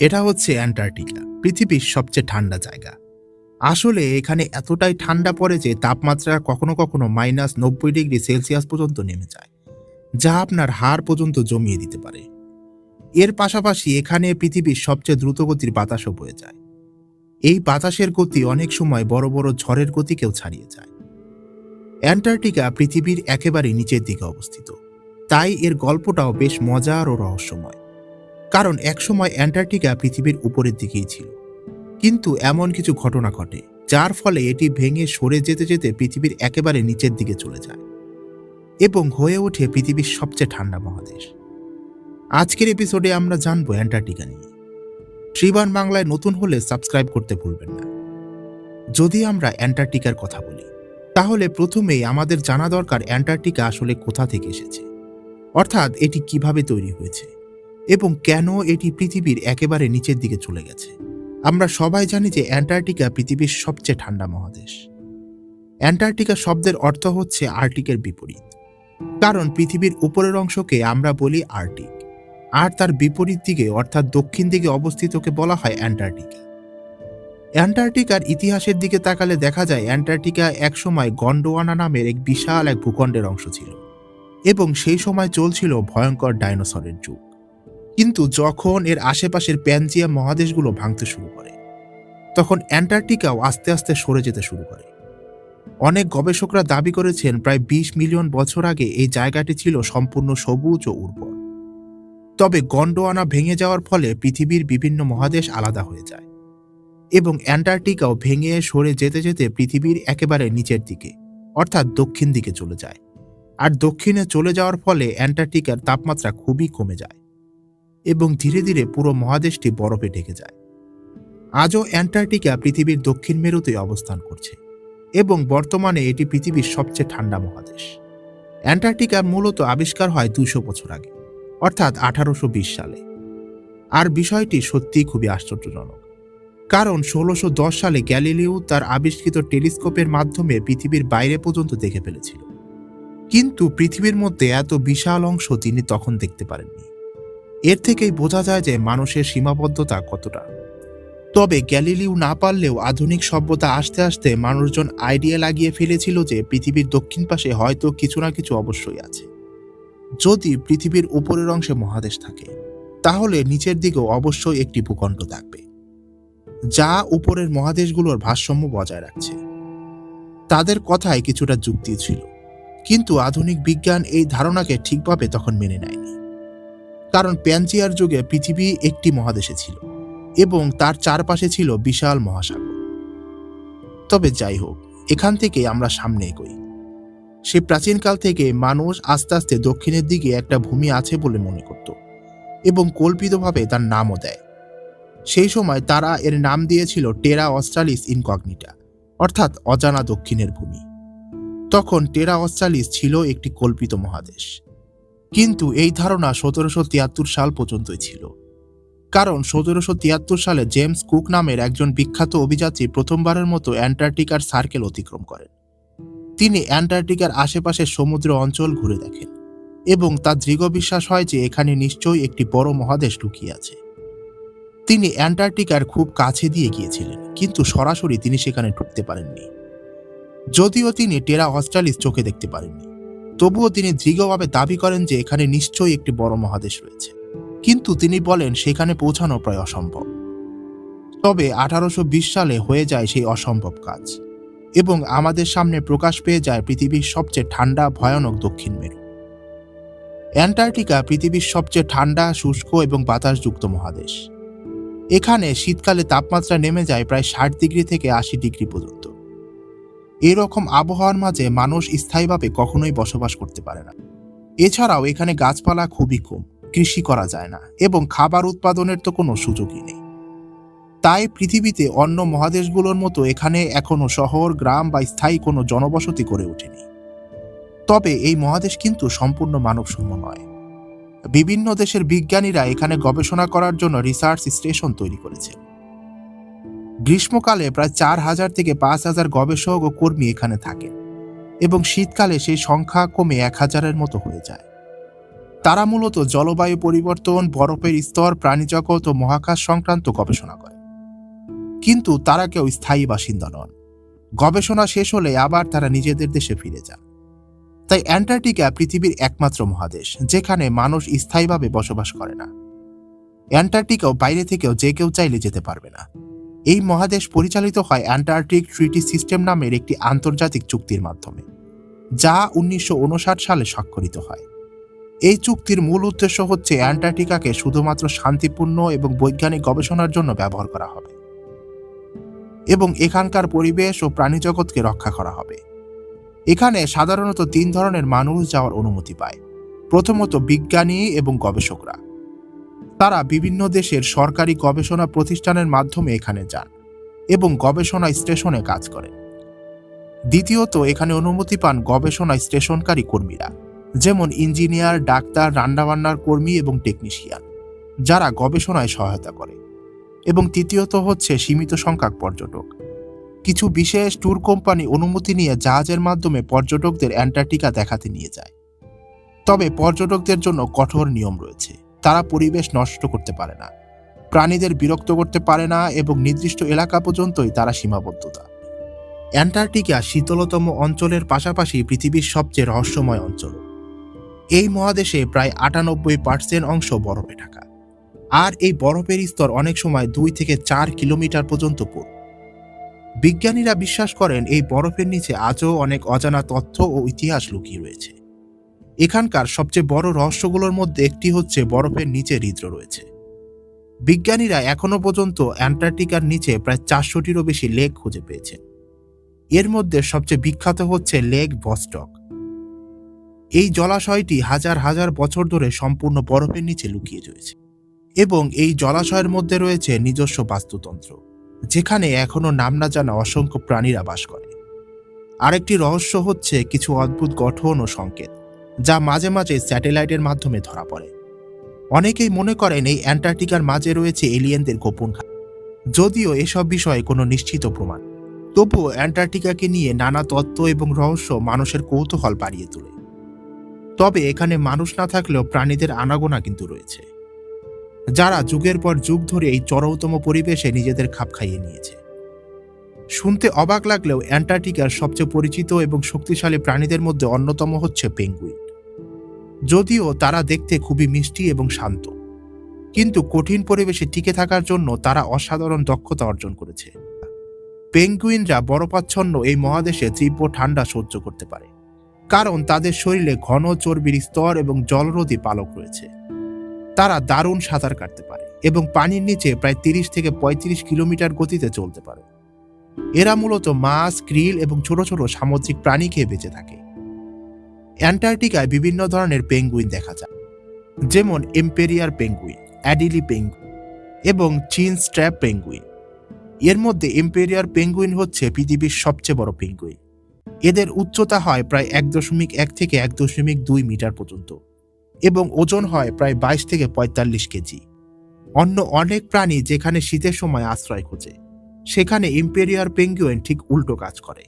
এটা হচ্ছে অ্যান্টার্কটিকা, পৃথিবীর সবচেয়ে ঠান্ডা জায়গা। আসলে এখানে এতটাই ঠান্ডা পড়ে যে তাপমাত্রা কখনো কখনো -90 ডিগ্রি সেলসিয়াস পর্যন্ত নেমে যায়, যা আপনার হাড় পর্যন্ত জমিয়ে দিতে পারে। এর পাশাপাশি এখানে পৃথিবীর সবচেয়ে দ্রুতগতির বাতাসও বয়ে যায়। এই বাতাসের গতি অনেক সময় বড় বড় ঝড়ের গতিকেও ছাড়িয়ে যায়। অ্যান্টার্কটিকা পৃথিবীর একেবারে নিচের দিকে অবস্থিত, তাই এর গল্পটাও বেশ মজার ও রহস্যময়। কারণ একসময় অ্যান্টার্কটিকা পৃথিবীর উপরের দিকেই ছিল, কিন্তু এমন কিছু ঘটনা ঘটে যার ফলে এটি ভেঙে সরে যেতে যেতে পৃথিবীর একেবারে নিচের দিকে চলে যায় এবং হয়ে ওঠে পৃথিবীর সবচেয়ে ঠান্ডা মহাদেশ। আজকের এপিসোডে আমরা জানবো অ্যান্টার্কটিকা নিয়ে। শ্রীবান বাংলায় নতুন হলে সাবস্ক্রাইব করতে ভুলবেন না। যদি আমরা অ্যান্টার্কটিকার কথা বলি, তাহলে প্রথমেই আমাদের জানা দরকার অ্যান্টার্কটিকা আসলে কোথা থেকে এসেছে, অর্থাৎ এটি কিভাবে তৈরি হয়েছে এবং কেন এটি পৃথিবীর একেবারে নিচের দিকে চলে গেছে। আমরা সবাই জানি যে অ্যান্টার্কটিকা পৃথিবীর সবচেয়ে ঠান্ডা মহাদেশ। অ্যান্টার্কটিকা শব্দের অর্থ হচ্ছে আর্কটিকের বিপরীত, কারণ পৃথিবীর উপরের অংশকে আমরা বলি আর্কটিক, আর তার বিপরীত দিকে অর্থাৎ দক্ষিণ দিকে অবস্থিতকে বলা হয় অ্যান্টার্কটিকা। অ্যান্টার্কটিকার ইতিহাসের দিকে তাকালে দেখা যায় অ্যান্টার্কটিকা একসময় গন্ডোয়ানা নামের এক বিশাল এক ভূখণ্ডের অংশ ছিল এবং সেই সময় চলছিল ভয়ঙ্কর ডাইনোসরের যুগ। কিন্তু যখন এর আশেপাশের প্যানজিয়া মহাদেশগুলো ভাঙতে শুরু করে, তখন অ্যান্টার্কটিকাও আস্তে আস্তে সরে যেতে শুরু করে। অনেক গবেষকরা দাবি করেছেন প্রায় 20 মিলিয়ন বছর আগে এই জায়গাটি ছিল সম্পূর্ণ সবুজ ও উর্বর। তবে গন্ডোয়ানা ভেঙে যাওয়ার ফলে পৃথিবীর বিভিন্ন মহাদেশ আলাদা হয়ে যায় এবং অ্যান্টার্কটিকাও ভেঙে সরে যেতে যেতে পৃথিবীর একেবারে নিচের দিকে অর্থাৎ দক্ষিণ দিকে চলে যায়। আর দক্ষিণে চলে যাওয়ার ফলে অ্যান্টার্কটিকার তাপমাত্রা খুবই কমে যায় এবং ধীরে ধীরে পুরো মহাদেশটি বরফে ঢেকে যায়। আজও অ্যান্টার্কটিকা পৃথিবীর দক্ষিণ মেরুতে অবস্থান করছে এবং বর্তমানে এটি পৃথিবীর সবচেয়ে ঠান্ডা মহাদেশ। অ্যান্টার্কটিকা মূলত আবিষ্কার হয় 200 বছর আগে, অর্থাৎ 1820 সালে। আর বিষয়টি সত্যিই খুবই আশ্চর্যজনক, কারণ 1610 সালে গ্যালিলিও তার আবিষ্কৃত টেলিস্কোপের মাধ্যমে পৃথিবীর বাইরে পর্যন্ত দেখে ফেলেছিল, কিন্তু পৃথিবীর মধ্যে এত বিশাল অংশ তিনি তখন দেখতে পারেননি। এর থেকেই বোঝা যায় যে মানুষের সীমাবদ্ধতা কতটা। তবে গ্যালিলিও না পারলেও আধুনিক সভ্যতা আসতে আসতে মানুষজন আইডিয়া লাগিয়ে ফেলেছিল যে পৃথিবীর দক্ষিণ পাশে হয়তো কিছু না কিছু অবশ্যই আছে। যদি পৃথিবীর উপরের অংশে মহাদেশ থাকে, তাহলে নিচের দিকেও অবশ্যই একটি ভূখণ্ড থাকবে, যা উপরের মহাদেশগুলোর ভারসাম্য বজায় রাখছে। তাদের কথায় কিছুটা যুক্তি ছিল, কিন্তু আধুনিক বিজ্ঞান এই ধারণাকে ঠিকভাবে তখন মেনে নেয়নি। কারণ প্যানজিয়ার যুগে পৃথিবী একটি মহাদেশে ছিল এবং তার চারপাশে ছিল বিশাল মহাসাগর। তবে যাই হোক, এখান থেকে আমরা সামনে এগোই। সে প্রাচীনকাল থেকে মানুষ আস্তে আস্তে দক্ষিণের দিকে একটা ভূমি আছে বলে মনে করত এবং কল্পিতভাবে তার নামও দেয়। সেই সময় তারা এর নাম দিয়েছিল টেরা অস্ট্রালিস ইনকগনিটা, অর্থাৎ অজানা দক্ষিণের ভূমি। তখন টেরা অস্ট্রালিস ছিল একটি কল্পিত মহাদেশ, কিন্তু এই ধারণা 1773 সাল পর্যন্তই ছিল। কারণ 1773 সালে জেমস কুক নামের একজন বিখ্যাত অভিযাত্রী প্রথমবারের মতো অ্যান্টার্কটিকার সার্কেল অতিক্রম করেন। তিনি অ্যান্টার্কটিকার আশেপাশের সমুদ্র অঞ্চল ঘুরে দেখেন এবং তার দৃঢ় বিশ্বাস হয় যে এখানে নিশ্চয়ই একটি বড় মহাদেশ লুকিয়ে আছে। তিনি অ্যান্টার্কটিকার খুব কাছে দিয়ে গিয়েছিলেন, কিন্তু সরাসরি তিনি সেখানে ঢুকতে পারেননি। যদিও তিনি টেরা অস্ট্রালিস চোখে দেখতে পারেননি, তবুও তিনি দৃঢ়ভাবে দাবি করেন যে এখানে নিশ্চয়ই একটি বড় মহাদেশ রয়েছে, কিন্তু তিনি বলেন সেখানে পৌঁছানো প্রায় অসম্ভব। তবে 1820 সালে হয়ে যায় সেই অসম্ভব কাজ এবং আমাদের সামনে প্রকাশ পেয়ে যায় পৃথিবীর সবচেয়ে ঠান্ডা ভয়ানক দক্ষিণ মেরু। অ্যান্টার্কটিকা পৃথিবীর সবচেয়ে ঠান্ডা, শুষ্ক এবং বাতাসযুক্ত মহাদেশ। এখানে শীতকালে তাপমাত্রা নেমে যায় প্রায় 60 ডিগ্রি থেকে 80 ডিগ্রি পর্যন্ত। এরকম আবহাওয়ার মাঝে মানুষ স্থায়ীভাবে কখনোই বসবাস করতে পারে না। এছাড়াও এখানে গাছপালা খুবই কম, কৃষি করা যায় না এবং খাবার উৎপাদনের তো কোনো সুযোগই নেই। তাই পৃথিবীতে অন্য মহাদেশগুলোর মতো এখানে এখনো শহর, গ্রাম বা স্থায়ী কোনো জনবসতি গড়ে ওঠেনি। তবে এই মহাদেশ কিন্তু সম্পূর্ণ মানবশূন্য নয়। বিভিন্ন দেশের বিজ্ঞানীরা এখানে গবেষণা করার জন্য রিসার্চ স্টেশন তৈরি করেছে। গ্রীষ্মকালে প্রায় 4000 থেকে 5000 গবেষক ও কর্মী এখানে থাকেন এবং শীতকালে সেই সংখ্যা কমে 1000-এর মতো হয়ে যায়। তারা মূলত জলবায়ু পরিবর্তন, বরফের স্তর, প্রাণীজগৎ ও মহাকাশ সংক্রান্ত গবেষণা করে। কিন্তু তারা কেউ স্থায়ী বাসিন্দা নন। গবেষণা শেষ হলে আবার তারা নিজেদের দেশে ফিরে যান। তাই অ্যান্টার্কটিকা পৃথিবীর একমাত্র মহাদেশ যেখানে মানুষ স্থায়ীভাবে বসবাস করে না। অ্যান্টার্কটিকাও বাইরে থেকেও যে কেউ চাইলে যেতে পারবে না। এই মহাদেশ পরিচালিত হয় অ্যান্টার্কটিক ট্রিটি সিস্টেম নামের একটি আন্তর্জাতিক চুক্তির মাধ্যমে, যা 1959 সালে স্বাক্ষরিত হয়। এই চুক্তির মূল উদ্দেশ্য হচ্ছে অ্যান্টার্কটিকাকে শুধুমাত্র শান্তিপূর্ণ এবং বৈজ্ঞানিক গবেষণার জন্য ব্যবহার করা হবে এবং এখানকার পরিবেশ ও প্রাণীজগৎকে রক্ষা করা হবে। এখানে সাধারণত 3 ধরনের মানুষ যাওয়ার অনুমতি পায়। প্রথমত, বিজ্ঞানী এবং গবেষকরা। তারা বিভিন্ন দেশের সরকারি গবেষণা প্রতিষ্ঠানের মাধ্যমে এখানে যান এবং গবেষণা স্টেশনে কাজ করেন। দ্বিতীয়ত, এখানে অনুমতি পান গবেষণা স্টেশনকারী কর্মীরা, যেমন ইঞ্জিনিয়ার, ডাক্তার, রান্নাবান্নার কর্মী এবং টেকনিশিয়ান, যারা গবেষণায় সহায়তা করে। এবং তৃতীয়ত হচ্ছে সীমিত সংখ্যক পর্যটক। কিছু বিশেষ ট্যুর কোম্পানি অনুমতি নিয়ে জাহাজের মাধ্যমে পর্যটকদের অ্যান্টার্কটিকা দেখাতে নিয়ে যায়। তবে পর্যটকদের জন্য কঠোর নিয়ম রয়েছে। তারা পরিবেশ নষ্ট করতে পারে না, প্রাণীদের বিরক্ত করতে পারে না এবং নির্দিষ্ট এলাকা পর্যন্তই তারা সীমাবদ্ধতা। অ্যান্টার্কটিকা শীতলতম অঞ্চলের পাশাপাশি পৃথিবীর সবচেয়ে রহস্যময় অঞ্চল। এই মহাদেশে প্রায় 98% অংশ বরফে ঢাকা, আর এই বরফের স্তর অনেক সময় 2 থেকে 4 কিলোমিটার পর্যন্ত পড়ে। বিজ্ঞানীরা বিশ্বাস করেন এই বরফের নিচে আজও অনেক অজানা তথ্য ও ইতিহাস লুকিয়ে রয়েছে। এখানকার সবচেয়ে বড় রহস্যগুলোর মধ্যে একটি হচ্ছে বরফের নিচে হ্রদ রয়েছে। বিজ্ঞানীরা এখনো পর্যন্ত অ্যান্টার্কটিকার নিচে প্রায় 400টিরও বেশি লেক খুঁজে পেয়েছেন। এর মধ্যে সবচেয়ে বিখ্যাত হচ্ছে লেক ভস্টক। এই জলাশয়টি হাজার হাজার বছর ধরে সম্পূর্ণ বরফের নিচে লুকিয়ে রয়েছে এবং এই জলাশয়ের মধ্যে রয়েছে নিজস্ব বাস্তুতন্ত্র, যেখানে এখনো নাম না জানা অসংখ্য প্রাণীরা বাস করে। আরেকটি রহস্য হচ্ছে কিছু অদ্ভুত গঠন ও সংকেত, যা মাঝে মাঝে স্যাটেলাইটের মাধ্যমে ধরা পড়ে। অনেকেই মনে করেন এই অ্যান্টার্কটিকার মাঝে রয়েছে এলিয়েনদের গোপন ঘাঁটি, যদিও এসব বিষয়ে কোনো নিশ্চিত প্রমাণ। তবুও অ্যান্টার্কটিকাকে নিয়ে নানা তত্ত্ব এবং রহস্য মানুষের কৌতূহল বাড়িয়ে তোলে। তবে এখানে মানুষ না থাকলেও প্রাণীদের আনাগোনা কিন্তু রয়েছে, যারা যুগের পর যুগ ধরে এই চরমতম পরিবেশে নিজেদের খাপ খাইয়ে নিয়েছে। শুনতে অবাক লাগলেও অ্যান্টার্কটিকার সবচেয়ে পরিচিত এবং শক্তিশালী প্রাণীদের মধ্যে অন্যতম হচ্ছে পেঙ্গুইন। যদিও তারা দেখতে খুবই মিষ্টি এবং শান্ত, কিন্তু কঠিন পরিবেশে টিকে থাকার জন্য তারা অসাধারণ দক্ষতা অর্জন করেছে। পেঙ্গুইনরা বরফাচ্ছন্ন এই মহাদেশে তীব্র ঠান্ডা সহ্য করতে পারে, কারণ তাদের শরীরে ঘন চর্বির স্তর এবং জলরোধী পালক রয়েছে। তারা দারুণ সাঁতার কাটতে পারে এবং পানির নিচে প্রায় 30 থেকে 35 কিলোমিটার গতিতে চলতে পারে। এরা মূলত মাছ, ক্রিল এবং ছোট ছোট সামুদ্রিক প্রাণী খেয়ে বেঁচে থাকে। অ্যান্টার্কটিকায় বিভিন্ন ধরনের পেঙ্গুইন দেখা যায়, যেমন এম্পেরিয়ার পেঙ্গুইন, অ্যাডিলি পেঙ্গুইন এবং চিন স্ট্র্যাপ পেঙ্গুইন। এর মধ্যে এম্পেরিয়ার পেঙ্গুইন হচ্ছে পৃথিবীর সবচেয়ে বড় পেঙ্গুইন। এদের উচ্চতা হয় প্রায় 1.1 থেকে 1.2 মিটার পর্যন্ত এবং ওজন হয় প্রায় 22 থেকে 45 কেজি। অন্য অনেক প্রাণী যেখানে শীতের সময় আশ্রয় খোঁজে, সেখানে ইম্পেরিয়ার পেঙ্গুইন ঠিক উল্টো কাজ করে।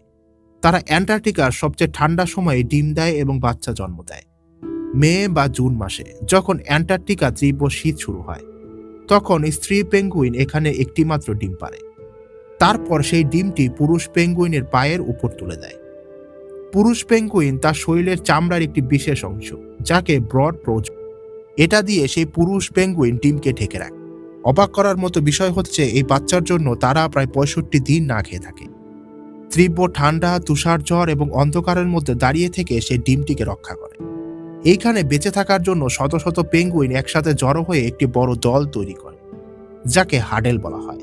তারা অ্যান্টার্কটিকার সবচেয়ে ঠান্ডা সময়ে ডিম দেয় এবং বাচ্চা জন্ম দেয়। মে বা জুন মাসে যখন অ্যান্টার্কটিকা তীব্র শীত শুরু হয়, তখন স্ত্রী পেঙ্গুইন এখানে একটি মাত্র ডিম পারে। তারপর সেই ডিমটি পুরুষ পেঙ্গুইনের পায়ের উপর তুলে দেয়। পুরুষ পেঙ্গুইন তার শরীরের চামড়ার একটি বিশেষ অংশ, যাকে ব্রড প্রোচ, এটা দিয়ে সেই পুরুষ পেঙ্গুইন ডিমকে ঢেকে রাখে। অবাক করার মতো বিষয় হচ্ছে এই বাচ্চার জন্য তারা প্রায় 65 দিন না খেয়ে থাকে। তীব্র ঠান্ডা, তুষার ঝড় এবং অন্ধকারের মধ্যে দাঁড়িয়ে থেকে সে ডিমটিকে রক্ষা করে। এইখানে বেঁচে থাকার জন্য শত শত পেঙ্গুইন একসাথে জড়ো হয়ে একটি বড় দল তৈরি করে, যাকে হাডেল বলা হয়।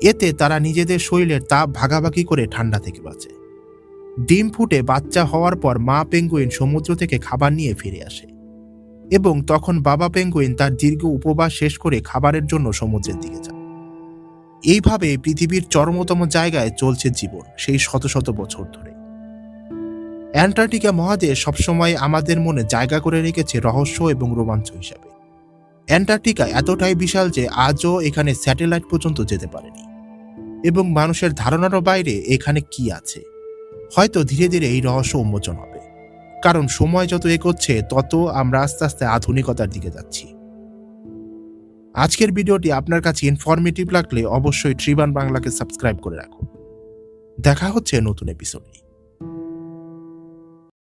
এতে তারা নিজেদের শরীরের তাপ ভাগাভাগি করে ঠান্ডা থেকে বাঁচে। ডিম ফুটে বাচ্চা হওয়ার পর মা পেঙ্গুইন সমুদ্র থেকে খাবার নিয়ে ফিরে আসে এবং তখন বাবা পেঙ্গুইন তার দীর্ঘ উপবাস শেষ করে খাবারের জন্য সমুদ্রের দিকে যায়। এইভাবে পৃথিবীর চরমতম জায়গায় চলছে জীবন সেই শত শত বছর ধরে। অ্যান্টার্কটিকা মহাদেশ সবসময় আমাদের মনে জায়গা করে রেখেছে রহস্য এবং রোমাঞ্চ হিসাবে। অ্যান্টার্কটিকা এতটাই বিশাল যে আজও এখানে স্যাটেলাইট পর্যন্ত যেতে পারেনি এবং মানুষের ধারণারও বাইরে এখানে কি আছে। হয়তো ধীরে ধীরে এই রহস্য উন্মোচন হবে। কারণ সময় যত এগোচ্ছে তত আমরা আস্তে আস্তে আধুনিকতার দিকে যাচ্ছি। আজকের ভিডিওটি আপনার কাছে ইনফরমেটিভ লাগলে অবশ্যই ট্রিবান বাংলাকে সাবস্ক্রাইব করে রাখুন। দেখা হচ্ছে নতুন এপিসোডে।